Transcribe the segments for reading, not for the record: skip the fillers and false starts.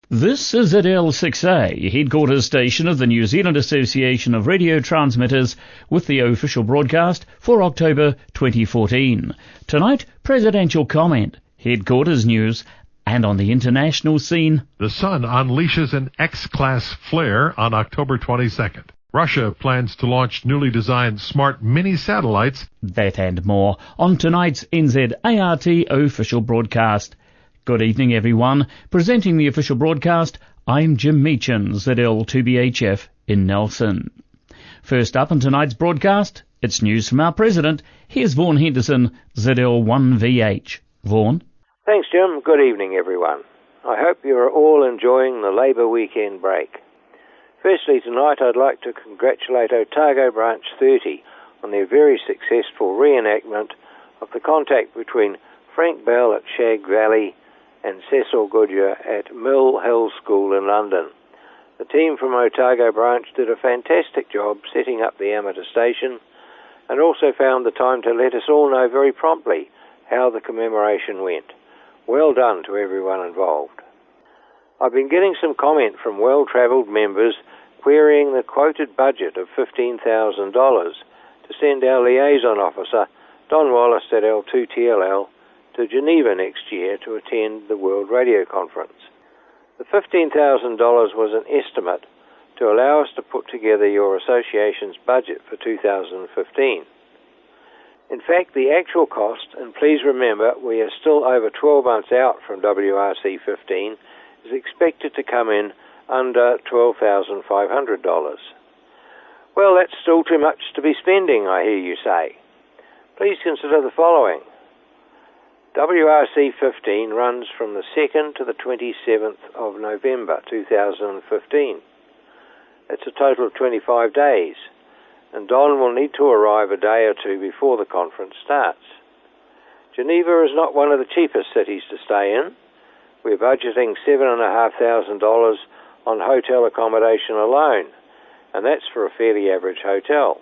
This is ZL6A, headquarters station of the New Zealand Association of Radio Transmitters, with the official broadcast for October 2014. Tonight, presidential comment, headquarters news, and on the international scene, the Sun unleashes an X-class flare on October 22nd. Russia plans to launch newly designed smart mini-satellites. That and more on tonight's NZART official broadcast. Good evening, everyone. Presenting the official broadcast, I'm Jim Meechan, ZL2BHF in Nelson. First up on tonight's broadcast, it's news from our President. Here's Vaughan Henderson, ZL1VH. Vaughan? Thanks, Jim. Good evening, everyone. I hope you're all enjoying the Labour weekend break. Firstly, tonight I'd like to congratulate Otago Branch 30 on their very successful reenactment of the contact between Frank Bell at Shag Valley and Cecil Goodyear at Mill Hill School in London. The team from Otago Branch did a fantastic job setting up the amateur station and also found the time to let us all know very promptly how the commemoration went. Well done to everyone involved. I've been getting some comment from well-travelled members querying the quoted budget of $15,000 to send our liaison officer, Don Wallace at L2TLL, to Geneva next year to attend the World Radio Conference. The $15,000 was an estimate to allow us to put together your association's budget for 2015. In fact, the actual cost, and please remember we are still over 12 months out from WRC 15, is expected to come in under $12,500. Well, that's still too much to be spending, I hear you say. Please consider the following. WRC 15 runs from the 2nd to the 27th of November 2015. It's a total of 25 days, and Don will need to arrive a day or two before the conference starts. Geneva is not one of the cheapest cities to stay in. We're budgeting $7,500 on hotel accommodation alone, and that's for a fairly average hotel.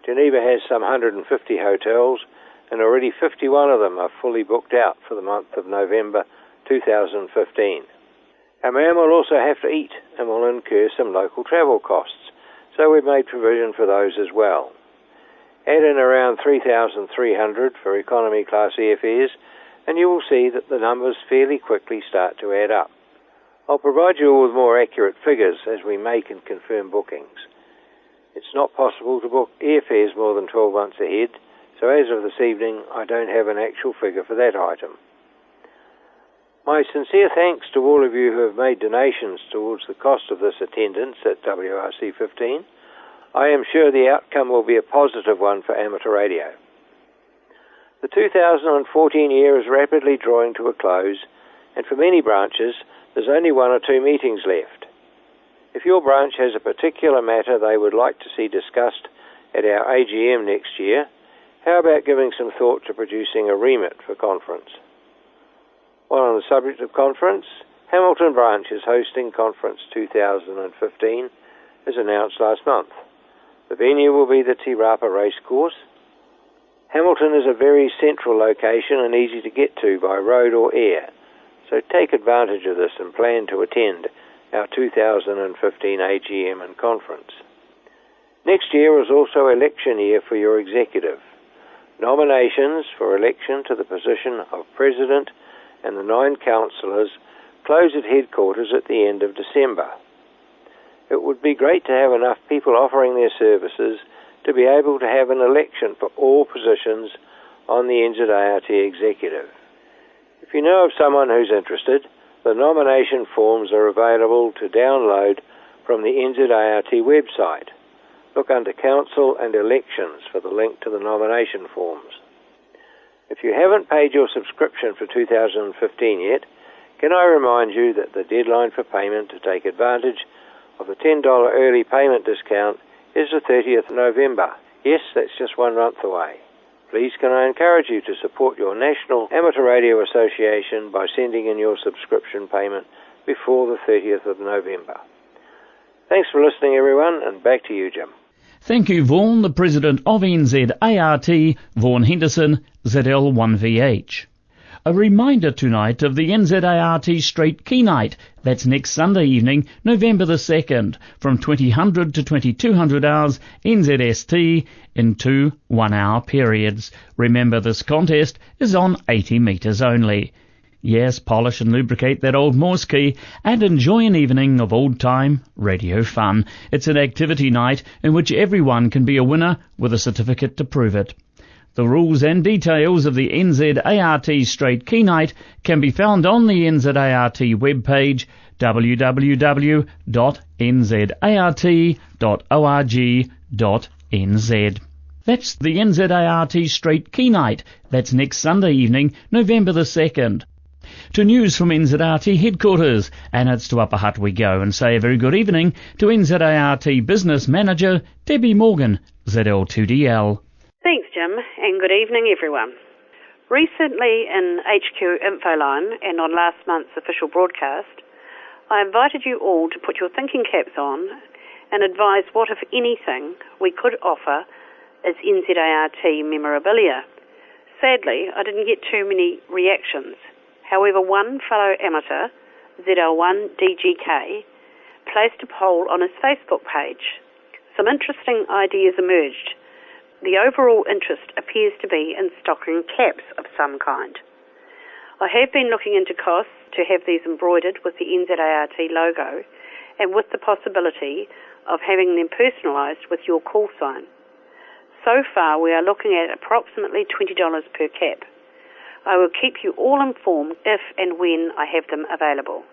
Geneva has some 150 hotels, and already 51 of them are fully booked out for the month of November 2015. Our man will also have to eat and will incur some local travel costs, so we've made provision for those as well. Add in around $3,300 for economy class airfares, and you will see that the numbers fairly quickly start to add up. I'll provide you with more accurate figures as we make and confirm bookings. It's not possible to book airfares more than 12 months ahead, so as of this evening, I don't have an actual figure for that item. My sincere thanks to all of you who have made donations towards the cost of this attendance at WRC 15. I am sure the outcome will be a positive one for amateur radio. The 2014 year is rapidly drawing to a close, and for many branches, there's only 1 or 2 meetings left. If your branch has a particular matter they would like to see discussed at our AGM next year, how about giving some thought to producing a remit for conference? While on the subject of conference, Hamilton Branch is hosting Conference 2015, as announced last month. The venue will be the Te Rapa Racecourse. Hamilton is a very central location and easy to get to by road or air, so take advantage of this and plan to attend our 2015 AGM and conference. Next year is also election year for your executive. Nominations for election to the position of President and the 9 councillors close at headquarters at the end of December. It would be great to have enough people offering their services to be able to have an election for all positions on the NZART executive. If you know of someone who's interested, the nomination forms are available to download from the NZART website. Look under Council and Elections for the link to the nomination forms. If you haven't paid your subscription for 2015 yet, can I remind you that the deadline for payment to take advantage of the $10 early payment discount is the 30th of November. Yes, that's just 1 month away. Please can I encourage you to support your National Amateur Radio Association by sending in your subscription payment before the 30th of November. Thanks for listening, everyone, and back to you, Jim. Thank you, Vaughan, the President of NZART, Vaughan Henderson, ZL1VH. A reminder tonight of the NZART Straight Key Night. That's next Sunday evening, November the 2nd, from 2000 to 2200 hours NZST in 2 1-hour periods. Remember, this contest is on 80 metres only. Yes, polish and lubricate that old Morse key and enjoy an evening of old-time radio fun. It's an activity night in which everyone can be a winner with a certificate to prove it. The rules and details of the NZART Straight Key Night can be found on the NZART webpage www.nzart.org.nz. That's the NZART Straight Key Night. That's next Sunday evening, November the 2nd. To news from NZART headquarters, and it's to Upper Hutt we go and say a very good evening to NZART Business Manager Debby Morgan, ZL2DL. Thanks, Jim, and good evening, everyone. Recently in HQ Infoline and on last month's official broadcast, I invited you all to put your thinking caps on and advise what, if anything, we could offer as NZART memorabilia. Sadly, I didn't get too many reactions. However, one fellow amateur, ZL1DGK, placed a poll on his Facebook page. Some interesting ideas emerged. The overall interest appears to be in stocking caps of some kind. I have been looking into costs to have these embroidered with the NZART logo and with the possibility of having them personalised with your call sign. So far, we are looking at approximately $20 per cap. I will keep you all informed if and when I have them available.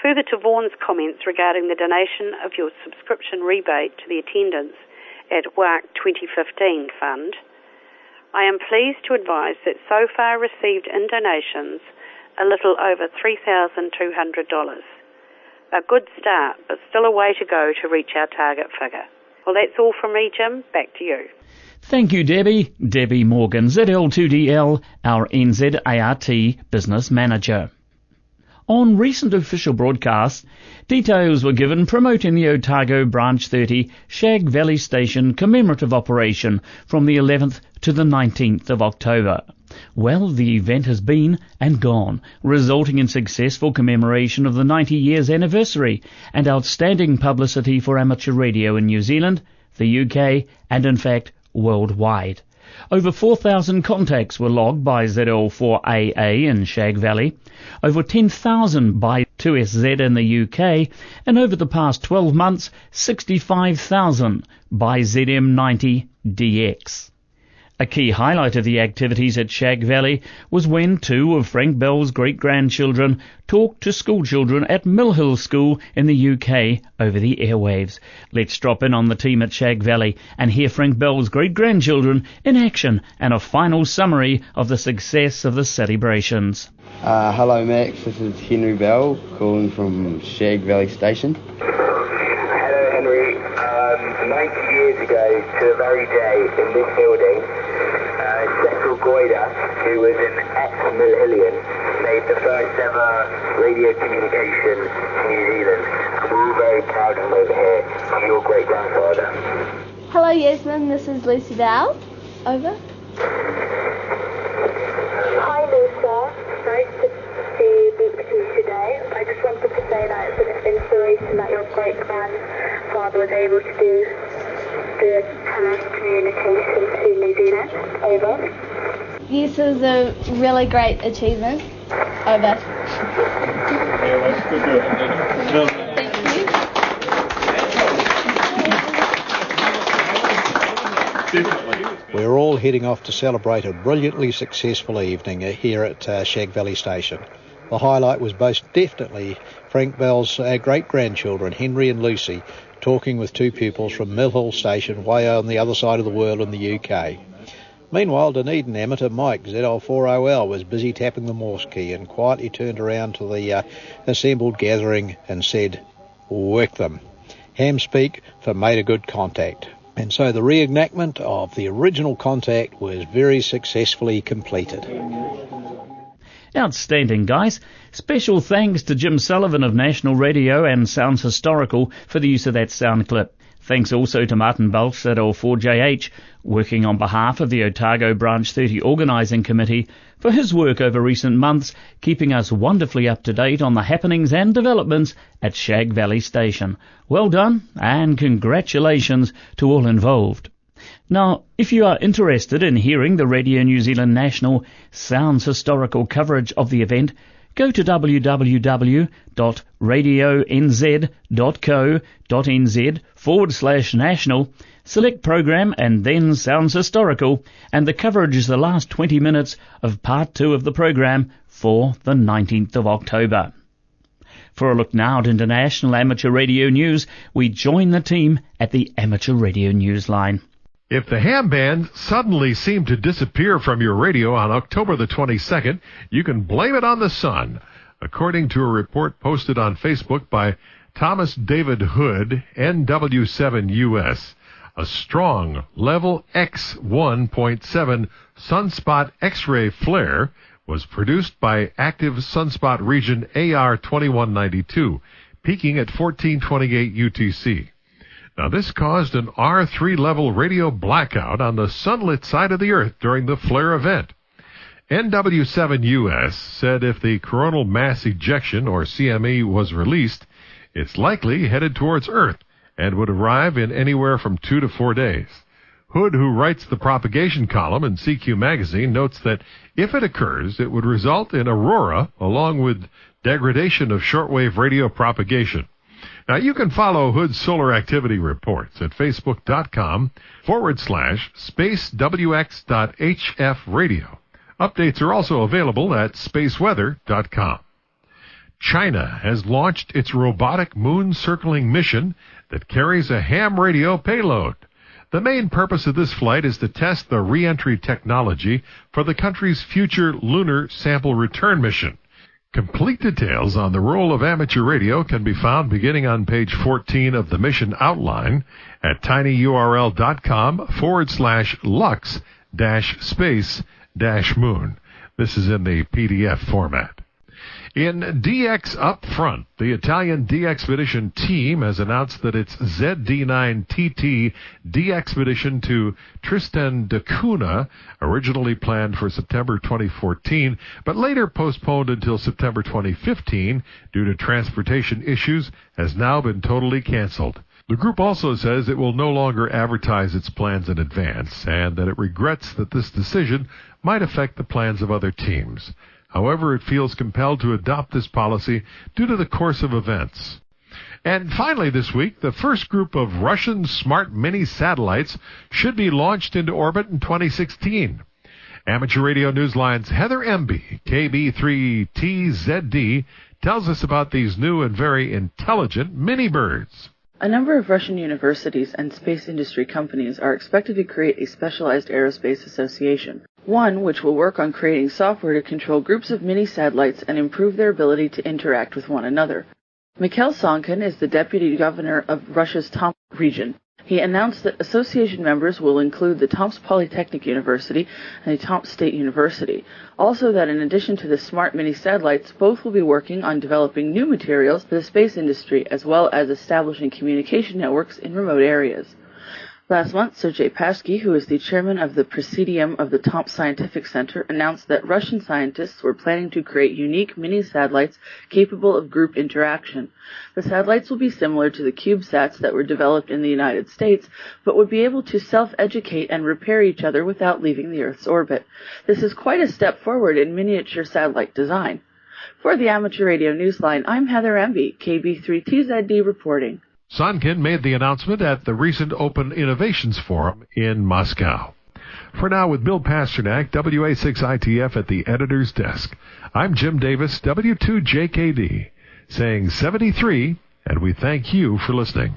Further to Vaughan's comments regarding the donation of your subscription rebate to the attendants at WARO 2015 fund, I am pleased to advise that so far received in donations a little over $3,200. A good start, but still a way to go to reach our target figure. Well, that's all from me, Jim. Back to you. Thank you, Debbie. Debby Morgan, ZL2DL, our NZART Business Manager. On recent official broadcasts, details were given promoting the Otago Branch 30 Shag Valley Station commemorative operation from the 11th to the 19th of October. Well, the event has been and gone, resulting in successful commemoration of the 90 years anniversary and outstanding publicity for amateur radio in New Zealand, the UK, and in fact, worldwide. Over 4,000 contacts were logged by ZL4AA in Shag Valley, over 10,000 by 2SZ in the UK, and over the past 12 months, 65,000 by ZM90DX. A key highlight of the activities at Shag Valley was when 2 of Frank Bell's great-grandchildren talked to schoolchildren at Mill Hill School in the UK over the airwaves. Let's drop in on the team at Shag Valley and hear Frank Bell's great-grandchildren in action and a final summary of the success of the celebrations. Hello Max, this is Henry Bell calling from Shag Valley Station. Hello Henry, 90 years ago to the very day in this building, Cecil Goyder, who was an ex-Millhillian, made the first ever radio communication in New Zealand. And we're all very proud of him over here, of your great-grandfather. Hello Yasmin, this is Lucy Bell. Over. Hi Lisa, nice to speak to you today. I just wanted to say that it's an inspiration that your great-grandfather was able to do the telecommunication to New Zealand. Over. This is a really great achievement. Over. Thank you. We're all heading off to celebrate a brilliantly successful evening here at Shag Valley Station. The highlight was most definitely Frank Bell's great-grandchildren, Henry and Lucy, talking with 2 pupils from Mill Hill Station way on the other side of the world in the UK. Meanwhile, Dunedin amateur Mike, ZL4OL, was busy tapping the Morse key and quietly turned around to the assembled gathering and said, "Work them." Ham speak for made a good contact. And so the reenactment of the original contact was very successfully completed. Outstanding, guys. Special thanks to Jim Sullivan of National Radio and Sounds Historical for the use of that sound clip. Thanks also to Martin Balch at L4JH, working on behalf of the Otago Branch 30 Organising Committee, for his work over recent months, keeping us wonderfully up to date on the happenings and developments at Shag Valley Station. Well done, and congratulations to all involved. Now, if you are interested in hearing the Radio New Zealand National Sounds historical coverage of the event, go to www.radionz.co.nz/national, select Program and then Sounds Historical, and the coverage is the last 20 minutes of Part 2 of the program for the 19th of October. For a look now at international amateur radio news, we join the team at the Amateur Radio Newsline. If the ham band suddenly seemed to disappear from your radio on October the 22nd, you can blame it on the sun. According to a report posted on Facebook by Thomas David Hood, NW7US, a strong level X1.7 sunspot X-ray flare was produced by active sunspot region AR2192, peaking at 1428 UTC. Now, this caused an R3 level radio blackout on the sunlit side of the Earth during the flare event. NW7US said if the coronal mass ejection, or CME, was released, it's likely headed towards Earth and would arrive in anywhere from 2 to 4 days. Hood, who writes the propagation column in CQ magazine, notes that if it occurs, it would result in aurora along with degradation of shortwave radio propagation. Now, you can follow Hood's solar activity reports at facebook.com/spacewx.hf radio. Updates are also available at spaceweather.com. China has launched its robotic moon-circling mission that carries a ham radio payload. The main purpose of this flight is to test the re-entry technology for the country's future lunar sample return mission. Complete details on the role of amateur radio can be found beginning on page 14 of the mission outline at tinyurl.com/lux-space-moon. This is in the PDF format. In DX Up Front, the Italian D-Expedition team has announced that its ZD9TT D-Expedition to Tristan da Cunha, originally planned for September 2014, but later postponed until September 2015 due to transportation issues, has now been totally canceled. The group also says it will no longer advertise its plans in advance, and that it regrets that this decision might affect the plans of other teams. However, it feels compelled to adopt this policy due to the course of events. And finally this week, the first group of Russian smart mini satellites should be launched into orbit in 2016. Amateur Radio Newsline's Heather Emby, KB3TZD, tells us about these new and very intelligent mini birds. A number of Russian universities and space industry companies are expected to create a specialized aerospace association, one which will work on creating software to control groups of mini-satellites and improve their ability to interact with one another. Mikhail Sonkin is the deputy governor of Russia's Tomsk region. He announced that association members will include the Tomsk Polytechnic University and the Tomsk State University. Also that in addition to the smart mini-satellites, both will be working on developing new materials for the space industry as well as establishing communication networks in remote areas. Last month, Sergei Pashky, who is the chairman of the Presidium of the Tomsk Scientific Center, announced that Russian scientists were planning to create unique mini-satellites capable of group interaction. The satellites will be similar to the CubeSats that were developed in the United States, but would be able to self-educate and repair each other without leaving the Earth's orbit. This is quite a step forward in miniature satellite design. For the Amateur Radio Newsline, I'm Heather Emby, KB3TZD reporting. Sonkin made the announcement at the recent Open Innovations Forum in Moscow. For now, with Bill Pasternak, WA6ITF at the editor's desk, I'm Jim Davis, W2JKD, saying 73, and we thank you for listening.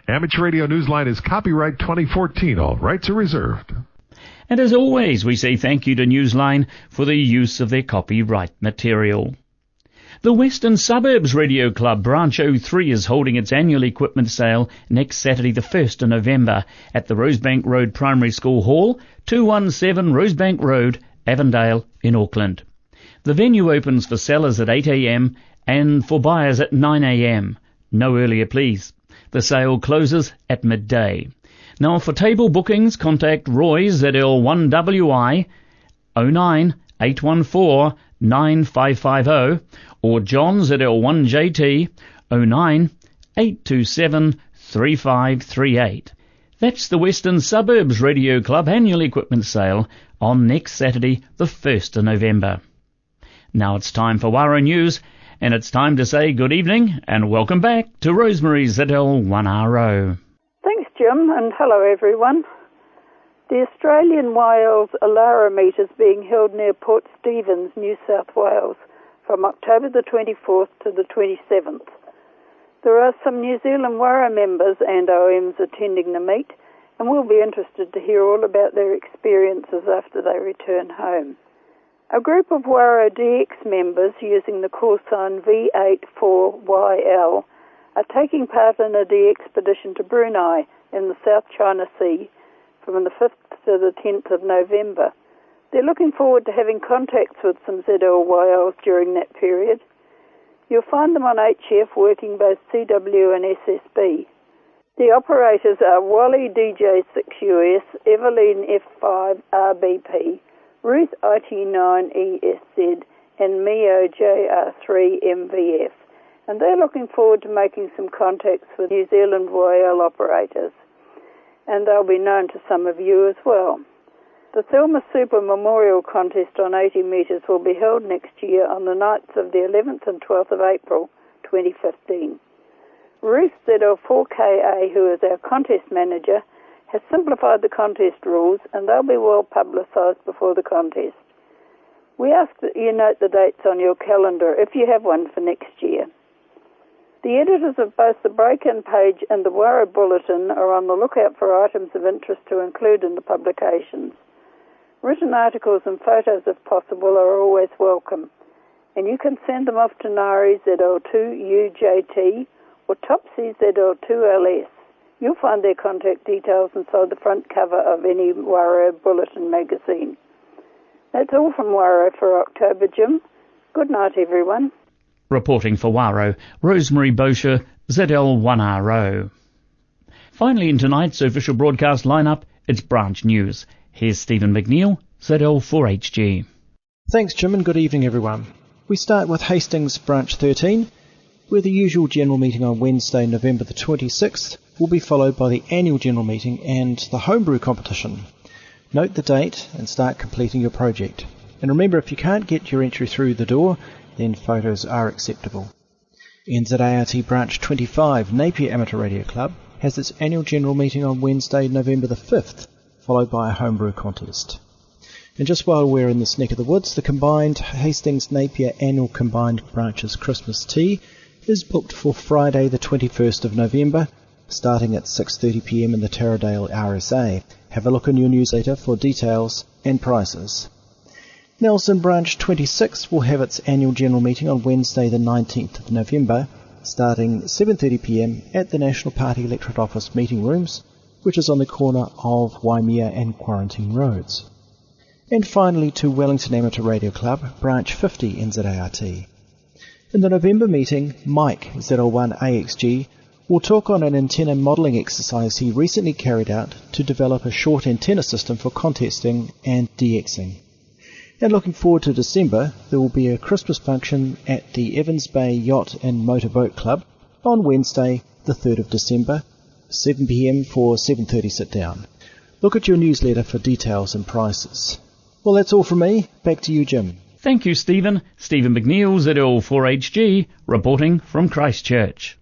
Amateur Radio Newsline is copyright 2014. All rights are reserved. And as always, we say thank you to Newsline for the use of their copyright material. The Western Suburbs Radio Club Branch 03 is holding its annual equipment sale next Saturday the 1st of November at the Rosebank Road Primary School Hall, 217 Rosebank Road, Avondale in Auckland. The venue opens for sellers at 8 a.m. and for buyers at 9 a.m. No earlier, please. The sale closes at midday. Now for table bookings, contact Roy ZL1WI 09 814 9550 or John ZL1JT 09 827 3538. That's the Western Suburbs Radio Club annual equipment sale on next Saturday, the 1st of November. Now it's time for WARO News, and it's time to say good evening and welcome back to Rosemary's ZL1RO. Thanks, Jim, and hello, everyone. The Australian Wales Alara meet is being held near Port Stephens, New South Wales, from October the 24th to the 27th. There are some New Zealand WARO members and OMs attending the meet, and we'll be interested to hear all about their experiences after they return home. A group of WARO DX members using the call sign V84YL are taking part in a DX expedition to Brunei in the South China Sea from the 5th to the 10th of November. They're looking forward to having contacts with some ZLYLs during that period. You'll find them on HF working both CW and SSB. The operators are Wally DJ6US, Evelyn F5RBP, Ruth IT9ESZ, and Mio JR3MVF. And they're looking forward to making some contacts with New Zealand YL operators. And they'll be known to some of you as well. The Thelma Super Memorial Contest on 80 metres will be held next year on the nights of the 11th and 12th of April 2015. Ruth ZL4KA, who is our contest manager, has simplified the contest rules and they'll be well publicised before the contest. We ask that you note the dates on your calendar if you have one for next year. The editors of both the break-in page and the WARO Bulletin are on the lookout for items of interest to include in the publications. Written articles and photos, if possible, are always welcome, and you can send them off to Nari ZL2UJT or Topsy ZL2LS. You'll find their contact details inside the front cover of any WARO Bulletin magazine. That's all from WARO for October, Jim. Good night, everyone. Reporting for WARO, Rosemary Boshier, ZL1RO. Finally, in tonight's official broadcast lineup, it's branch news. Here's Stephen McNeill, ZL4HG. Thanks, Jim, and good evening, everyone. We start with Hastings Branch 13, where the usual general meeting on Wednesday, November the 26th, will be followed by the annual general meeting and the homebrew competition. Note the date and start completing your project. And remember, if you can't get your entry through the door, then photos are acceptable. NZART Branch 25, Napier Amateur Radio Club, has its annual general meeting on Wednesday, November the 5th, followed by a homebrew contest. And just while we're in this neck of the woods, the combined Hastings-Napier annual combined branches Christmas tea is booked for Friday the 21st of November, starting at 6:30 p.m. in the Taradale RSA. Have a look in your newsletter for details and prices. Nelson Branch 26 will have its annual general meeting on Wednesday the 19th of November, starting 7:30 p.m. at the National Party Electorate Office meeting rooms, which is on the corner of Waimea and Quarantine Roads. And finally to Wellington Amateur Radio Club, Branch 50 NZART. In the November meeting, Mike, ZL1AXG, will talk on an antenna modelling exercise he recently carried out to develop a short antenna system for contesting and DXing. And looking forward to December, there will be a Christmas function at the Evans Bay Yacht and Motorboat Club on Wednesday, the 3rd of December, 7 p.m. for 7:30 sit down. Look at your newsletter for details and prices. Well, that's all from me. Back to you, Jim. Thank you, Stephen. Stephen McNeill, ZL4HG, reporting from Christchurch.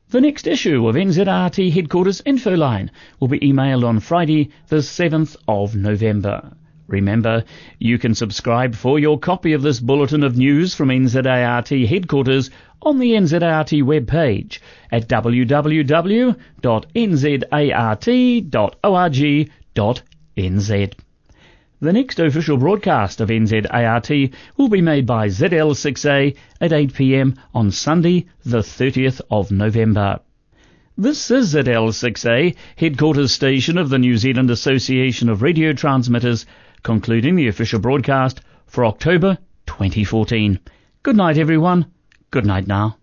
The next issue of NZART Headquarters Info Line will be emailed on Friday, the 7th of November. Remember, you can subscribe for your copy of this bulletin of news from NZART Headquarters on the NZART webpage at www.nzart.org.nz. The next official broadcast of NZART will be made by ZL6A at 8 p.m. on Sunday, the 30th of November. This is ZL6A, headquarters station of the New Zealand Association of Radio Transmitters, concluding the official broadcast for October 2014. Good night, everyone. Good night now.